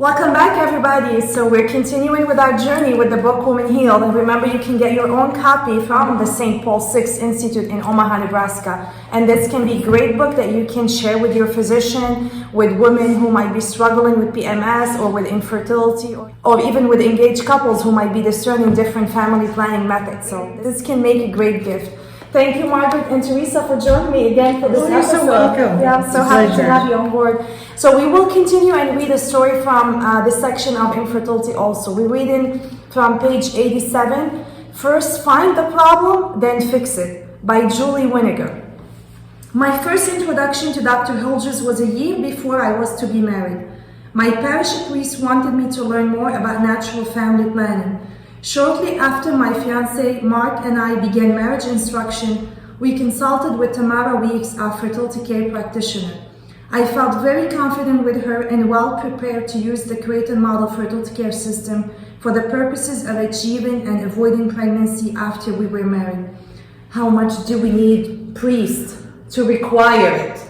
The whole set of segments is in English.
Welcome back, everybody. So we're continuing with our journey with the book Woman Healed. And remember, you can get your own copy from the St. Paul VI Institute in Omaha, Nebraska. And this can be a great book that you can share with your physician, with women who might be struggling with PMS or with infertility, or even with engaged couples who might be discerning different family planning methods. So this can make a great gift. Thank you, Margaret and Teresa, for joining me again for this episode. You're so welcome. Yeah, I'm so happy to have you on board. So we will continue and read a story from this section of infertility also. We're reading from page 87. First, find the problem, then fix it, by Julie Winiger. My first introduction to Dr. Hilgers was a year before I was to be married. My parish priest wanted me to learn more about natural family planning. Shortly after my fiancé Mark and I began marriage instruction, we consulted with Tamara Weeks, our fertility care practitioner. I felt very confident with her and well prepared to use the Creighton Model fertility care system for the purposes of achieving and avoiding pregnancy after we were married. How much do we need priests to require it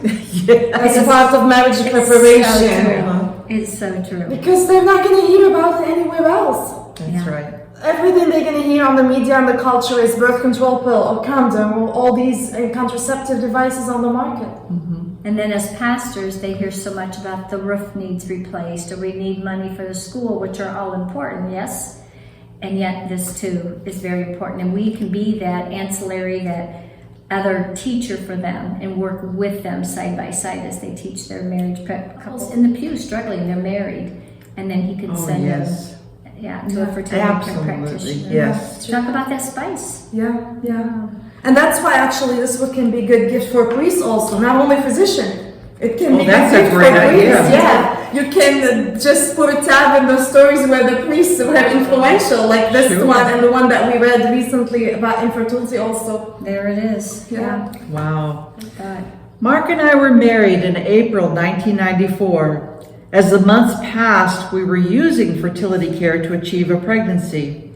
Yes. as part of marriage preparation? It's so true. Because they're not going to hear about it anywhere else. That's right. Everything they're going to hear on the media and the culture is birth control pill or condom or all these contraceptive devices on the market. Mm-hmm. And then as pastors, they hear so much about the roof needs replaced or we need money for the school, which are all important, yes. And yet this too is very important. And we can be that ancillary, that other teacher for them and work with them side by side as they teach their marriage couples in the pew struggling, they're married. And then he can send them to a fertility care practitioner. Yes. Talk about that spice. Yeah. And that's why actually this book can be a good gift for priests also, not only physician. It can be that's a a gift great for idea. priests. Yeah. You can just put a tab in those stories where the priests were influential, like this one and the one that we read recently about infertility also. There it is. Yeah. Wow. Mark and I were married in April 1994. As the months passed, we were using fertility care to achieve a pregnancy.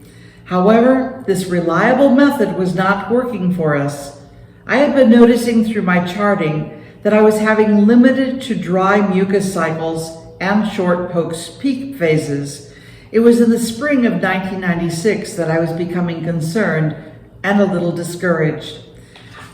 However, this reliable method was not working for us. I had been noticing through my charting that I was having limited to dry mucus cycles and short post-peak phases. It was in the spring of 1996 that I was becoming concerned and a little discouraged.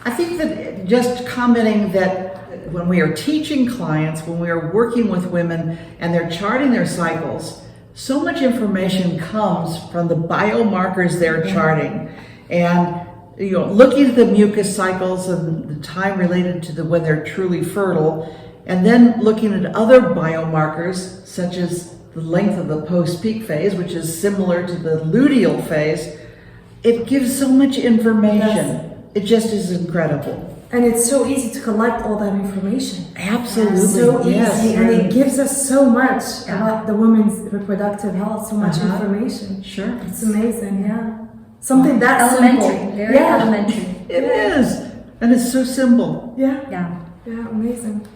I think that just commenting that when we are teaching clients, when we are working with women and they're charting their cycles, so much information comes from the biomarkers they're charting. And looking at the mucus cycles and the time related to when they're truly fertile, and then looking at other biomarkers such as the length of the post-peak phase, which is similar to the luteal phase, it gives so much information. Yes. It just is incredible. And it's so easy to collect all that information. Absolutely. So easy, yes. and it gives us so much about the woman's reproductive health, so much information. Sure. It's amazing, Something that's Elementary, simple. very elementary. It is. And it's so simple. Yeah, amazing.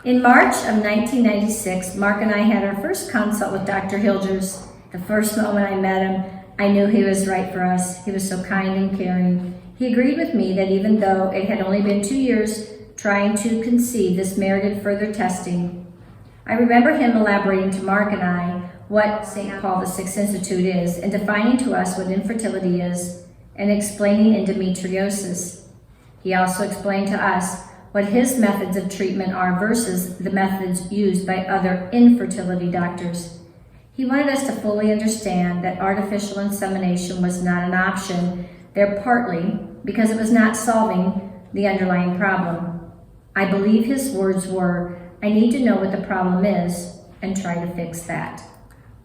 In March of 1996, Mark and I had our first consult with Dr. Hilgers. The first moment I met him, I knew he was right for us. He was so kind and caring. He agreed with me that even though it had only been 2 years trying to conceive, this merited further testing. I remember him elaborating to Mark and I what St. Paul VI Institute is and defining to us what infertility is and explaining endometriosis. He also explained to us what his methods of treatment are versus the methods used by other infertility doctors. He wanted us to fully understand that artificial insemination was not an option there partly because it was not solving the underlying problem. I believe his words were, I need to know what the problem is and try to fix that.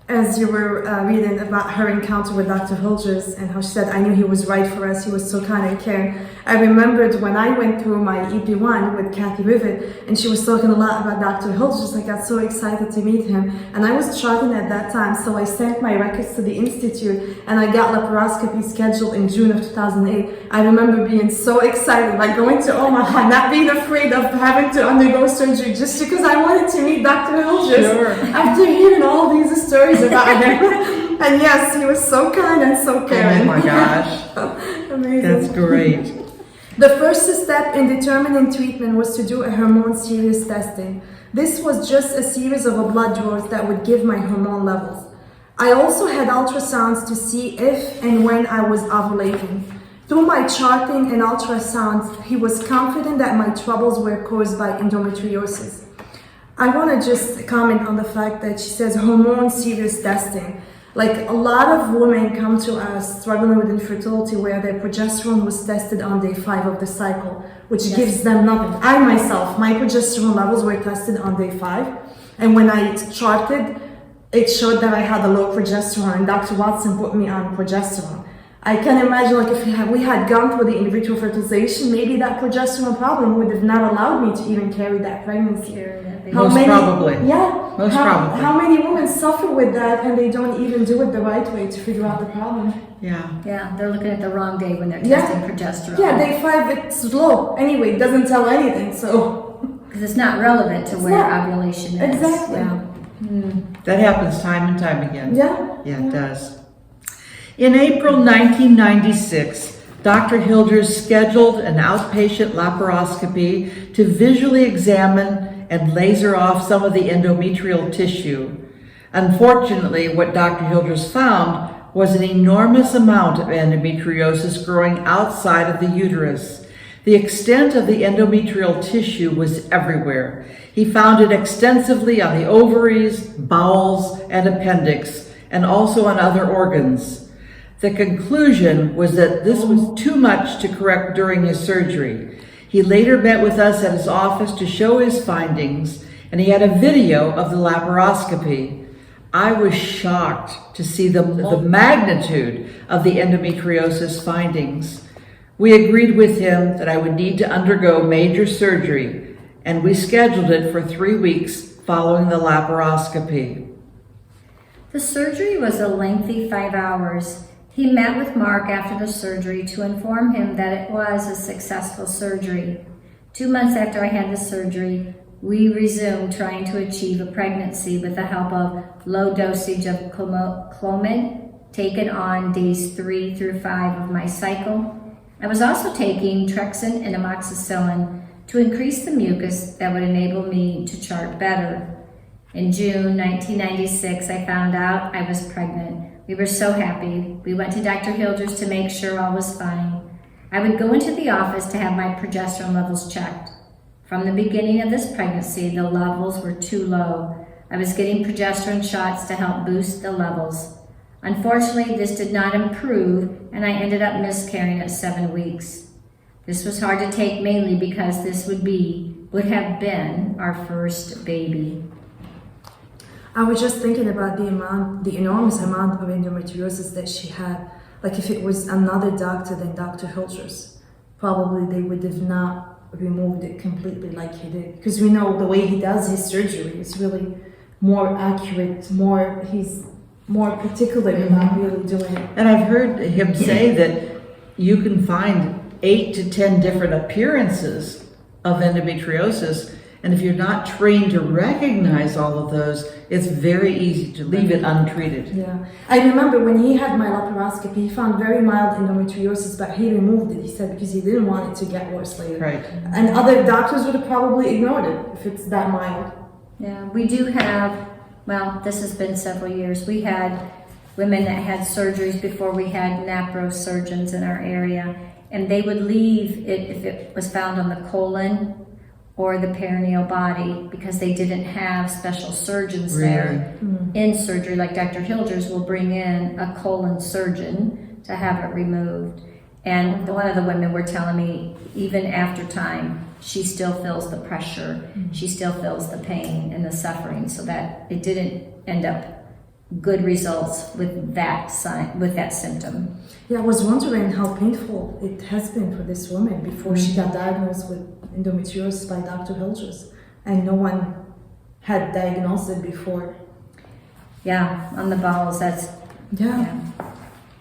As you were reading about her encounter with Dr. Hilgers and how she said, I knew he was right for us, he was so kind and caring. I remembered when I went through my EP1 with Kathy Rivet and she was talking a lot about Dr. Hilgers, I got so excited to meet him. And I was charting at that time, so I sent my records to the Institute and I got laparoscopy scheduled in June of 2008. I remember being so excited, like going to Omaha, not being afraid of having to undergo surgery just because I wanted to meet Dr. Hilgers. Sure. After hearing all these stories about him. And yes, he was so kind and so caring. Oh my gosh. Amazing. That's great. The first step in determining treatment was to do a hormone series testing. This was just a series of blood draws that would give my hormone levels. I also had ultrasounds to see if and when I was ovulating. Through my charting and ultrasounds, he was confident that my troubles were caused by endometriosis. I want to just comment on the fact that she says hormone series testing. Like, a lot of women come to us struggling with infertility where their progesterone was tested on day 5 of the cycle, which gives them nothing. I myself, my progesterone levels were tested on day 5, and when I charted, it showed that I had a low progesterone, and Dr. Watson put me on progesterone. I can imagine, like, if we had gone through the in vitro fertilization, maybe that progesterone problem would have not allowed me to even carry that pregnancy. Probably. Yeah. Most probably. How many women suffer with that and they don't even do it the right way to figure out the problem? Yeah. Yeah, they're looking at the wrong day when they're testing progesterone. Yeah, day 5 it's low. Anyway, it doesn't tell anything, so. Because it's not relevant to where ovulation is. Exactly. Yeah. That happens time and time again. Yeah. Yeah, it does. In April 1996, Dr. Hilders scheduled an outpatient laparoscopy to visually examine and laser off some of the endometrial tissue. Unfortunately, what Dr. Hilders found was an enormous amount of endometriosis growing outside of the uterus. The extent of the endometrial tissue was everywhere. He found it extensively on the ovaries, bowels, and appendix, and also on other organs. The conclusion was that this was too much to correct during his surgery. He later met with us at his office to show his findings, and he had a video of the laparoscopy. I was shocked to see the magnitude of the endometriosis findings. We agreed with him that I would need to undergo major surgery, and we scheduled it for 3 weeks following the laparoscopy. The surgery was a lengthy 5 hours. He met with Mark after the surgery to inform him that it was a successful surgery. 2 months after I had the surgery, we resumed trying to achieve a pregnancy with the help of low dosage of Clomid taken on days 3 through 5 of my cycle. I was also taking Trexin and amoxicillin to increase the mucus that would enable me to chart better. In June 1996, I found out I was pregnant. We were so happy. We went to Dr. Hilders to make sure all was fine. I would go into the office to have my progesterone levels checked. From the beginning of this pregnancy, the levels were too low. I was getting progesterone shots to help boost the levels. Unfortunately, this did not improve, and I ended up miscarrying at 7 weeks. This was hard to take mainly because this would have been our first baby. I was just thinking about the enormous amount of endometriosis that she had. Like, if it was another doctor than Dr. Hilders, probably they would have not removed it completely like he did. Because we know the way he does his surgery is really more accurate, he's more particular about really doing it. And I've heard him say that you can find 8 to 10 different appearances of endometriosis, and if you're not trained to recognize all of those, it's very easy to leave it untreated. Yeah, I remember when he had my laparoscopy, he found very mild endometriosis, but he removed it, he said, because he didn't want it to get worse later. Right. And other doctors would have probably ignored it if it's that mild. Yeah, we do have, well, this has been several years. We had women that had surgeries before we had NAPRO surgeons in our area, and they would leave it if it was found on the colon or the perineal body because they didn't have special surgeons there in surgery. Like Dr. Hilders will bring in a colon surgeon to have it removed. And one of the women were telling me, even after time, she still feels the pressure, she still feels the pain and the suffering, so that it didn't end up good results with that sign, with that symptom. Yeah, I was wondering how painful it has been for this woman before she got diagnosed with endometriosis by Dr. Hilders, and no one had diagnosed it before. Yeah, on the bowels, that's, yeah,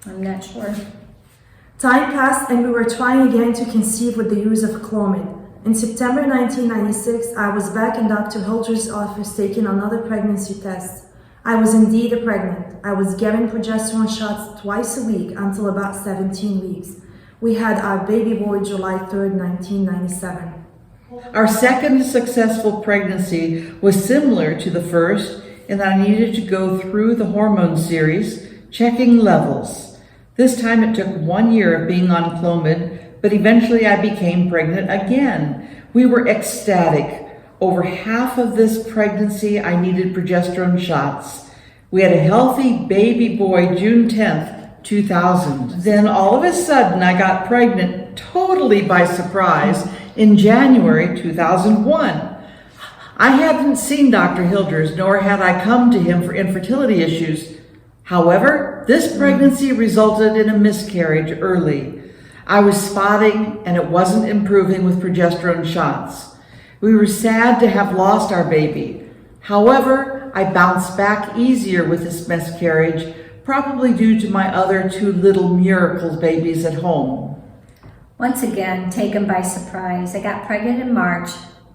I'm not sure. Time passed and we were trying again to conceive with the use of Clomid. In September 1996, I was back in Dr. Hilders' office taking another pregnancy test. I was indeed pregnant. I was getting progesterone shots twice a week until about 17 weeks. We had our baby boy July 3rd, 1997. Our second successful pregnancy was similar to the first in that I needed to go through the hormone series, checking levels. This time it took 1 year of being on Clomid, but eventually I became pregnant again. We were ecstatic. Over half of this pregnancy, I needed progesterone shots. We had a healthy baby boy June 10th, 2000. Then all of a sudden, I got pregnant totally by surprise in January 2001. I hadn't seen Dr. Hilders, nor had I come to him for infertility issues. However, this pregnancy resulted in a miscarriage early. I was spotting and it wasn't improving with progesterone shots. We were sad to have lost our baby. However, I bounced back easier with this miscarriage, probably due to my other 2 little miracle babies at home. Once again, taken by surprise, I got pregnant in March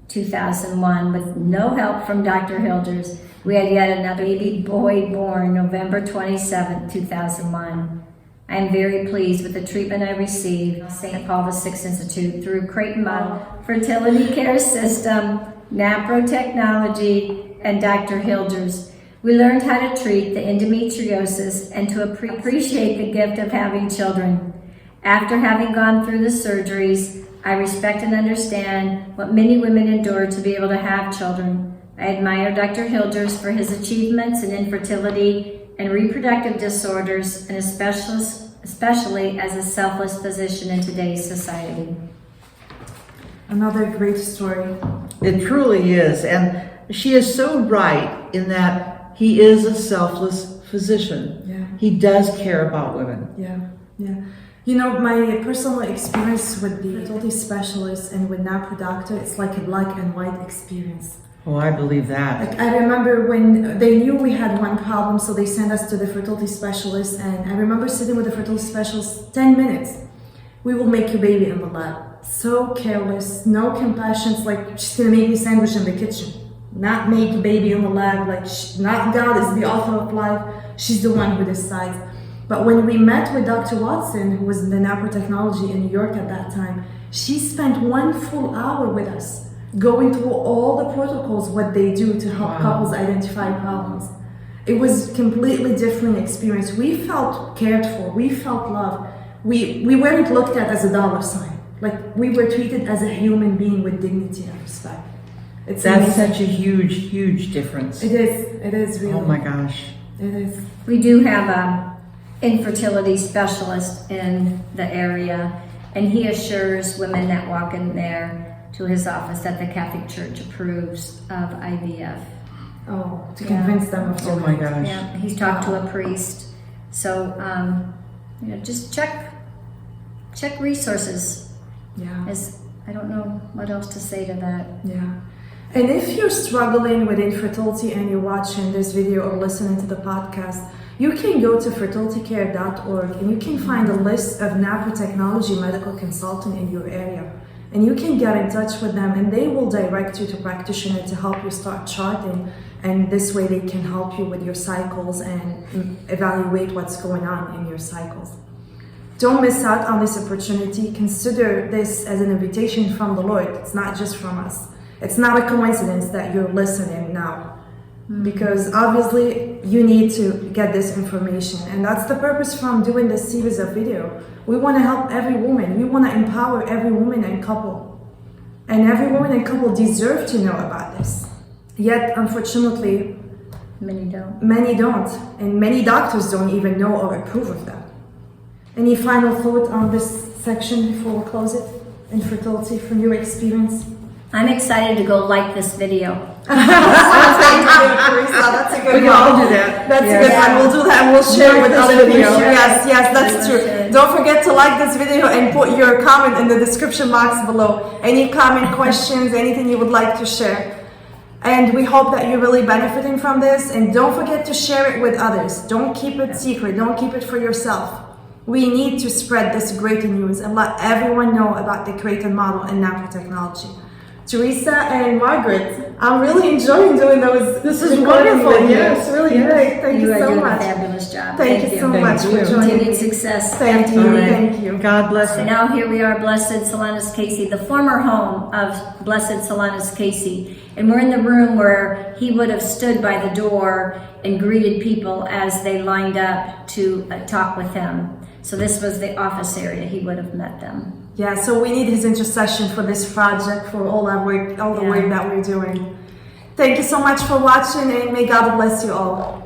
2001 with no help from Dr. Hilders. We had yet another baby boy born November 27, 2001. I am very pleased with the treatment I received St. Paul VI Institute through Creighton Model Fertility Care System, NAPRO Technology, and Dr. Hilders. We learned how to treat the endometriosis and to appreciate the gift of having children. After having gone through the surgeries, I respect and understand what many women endure to be able to have children. I admire Dr. Hilders for his achievements in infertility and reproductive disorders, and especially as a selfless physician in today's society. Another great story. It truly is, and she is so right in that he is a selfless physician. Yeah. He does care about women. Yeah. You know, my personal experience with the fertility specialist and with NAPRO doctor, it's like a black and white experience. Oh, I believe that. Like, I remember when they knew we had one problem, so they sent us to the fertility specialist, and I remember sitting with the fertility specialist 10 minutes. We will make your baby in the lab. So careless, no compassion. It's like, she's gonna make me sandwich in the kitchen. Not make a baby in the lab, like, not God is the author of life. She's the one who decides. But when we met with Dr. Watson, who was in the NAPRO Technology in New York at that time, she spent 1 full hour with us, going through all the protocols, what they do to help couples identify problems. It was completely different experience. We felt cared for, we felt loved. We weren't looked at as a dollar sign. Like, we were treated as a human being with dignity and respect. That's such a huge difference. It is really. Oh my gosh. It is. We do have an infertility specialist in the area, and he assures women that walk in there to his office that the Catholic Church approves of IVF. Oh, to convince them of Oh my gosh. Yeah, he's talked to a priest. So, just check resources. Yeah. I don't know what else to say to that. Yeah. And if you're struggling with infertility and you're watching this video or listening to the podcast, you can go to fertilitycare.org and you can find a list of NAPRO Technology medical consultant in your area. And you can get in touch with them and they will direct you to practitioner to help you start charting. And this way they can help you with your cycles and evaluate what's going on in your cycles. Don't miss out on this opportunity. Consider this as an invitation from the Lord. It's not just from us. It's not a coincidence that you're listening now, because obviously you need to get this information, and that's the purpose from doing this series of video. We want to help every woman. We want to empower every woman and couple, and every woman and couple deserve to know about this. Yet, unfortunately, Many don't. Many don't, and many doctors don't even know or approve of them. Any final thought on this section before we close it? Infertility from your experience? I'm excited to go like this video. That's a good one. We can all do that. That's a good one. We'll do that and we'll share with other people. Yes, that's true. Don't forget to like this video and put your comment in the description box below. Any comment, questions, anything you would like to share. And we hope that you're really benefiting from this. And don't forget to share it with others. Don't keep it secret. Don't keep it for yourself. We need to spread this great news and let everyone know about the Creighton model and NAPRO technology. Teresa and Margaret. I'm really enjoying doing those. This is recordings wonderful. with you. Yes, It's really yes. great. Thank you are so doing much. a fabulous job. Thank you so Thank much you. for joining Continued me. success. Thank after you. you leave. Thank you. God bless So you. now here we are, Blessed Solanus Casey, the former home of Blessed Solanus Casey. And we're in the room where he would have stood by the door and greeted people as they lined up to talk with him. So this was the office area. He would have met them. Yeah, so we need his intercession for this project, for all our work, all the Yeah. work that we're doing. Thank you so much for watching, and may God bless you all.